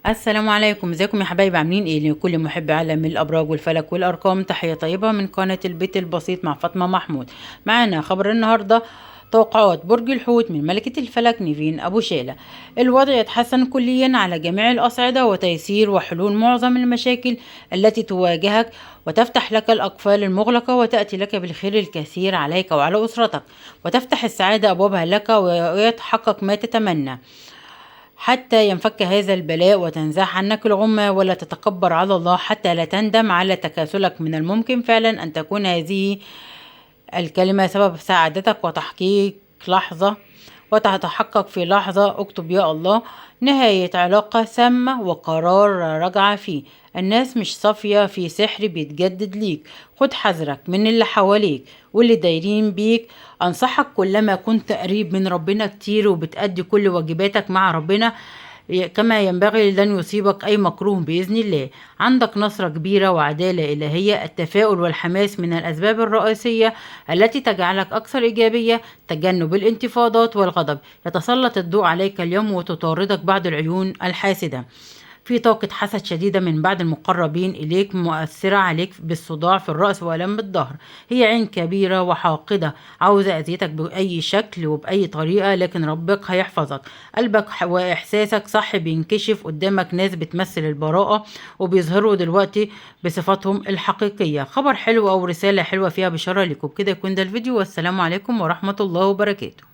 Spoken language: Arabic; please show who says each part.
Speaker 1: السلام عليكم، ازيكم يا حبايبي؟ عاملين ايه؟ لكل محب عالم الابراج والفلك والارقام تحيه طيبه من قناه البيت البسيط مع فاطمه محمود. معانا خبر النهارده: توقعات برج الحوت من ملكه الفلك نيفين ابو شاله. الوضع يتحسن كليا على جميع الاصعده وتيسير وحلول معظم المشاكل التي تواجهك، وتفتح لك الاقفال المغلقه وتاتي لك بالخير الكثير عليك وعلى اسرتك، وتفتح السعاده ابوابها لك ويتحقق ما تتمنى حتى ينفك هذا البلاء وتنزاح عنك الغمة، ولا تتكبر على الله حتى لا تندم على تكاسلك. من الممكن فعلا أن تكون هذه الكلمة سبب سعادتك وتتحقق في لحظة. اكتب يا الله: نهاية علاقة سامة وقرار رجعة فيه. الناس مش صافية، في سحر بيتجدد ليك. خد حذرك من اللي حواليك واللي دايرين بيك. أنصحك كلما كنت قريب من ربنا كتير وبتأدي كل واجباتك مع ربنا كما ينبغي، لن يصيبك أي مكروه بإذن الله. عندك نصرة كبيرة وعدالة إلهية. التفاؤل والحماس من الأسباب الرئيسية التي تجعلك أكثر إيجابية. تجنب الانتفاضات والغضب يتسلط الضوء عليك اليوم وتطاردك بعض العيون الحاسدة. في طاقة حسد شديدة من بعض المقربين إليك مؤثرة عليك بالصداع في الرأس وألم بالظهر. هي عين كبيرة وحاقدة عاوزة أذيتك بأي شكل وبأي طريقة، لكن ربك هيحفظك. قلبك وإحساسك صح بينكشف قدامك ناس بتمثل البراءة وبيظهروا دلوقتي بصفاتهم الحقيقية. خبر حلو أو رسالة حلوة فيها بشارة لكم. كده يكون ده الفيديو، والسلام عليكم ورحمة الله وبركاته.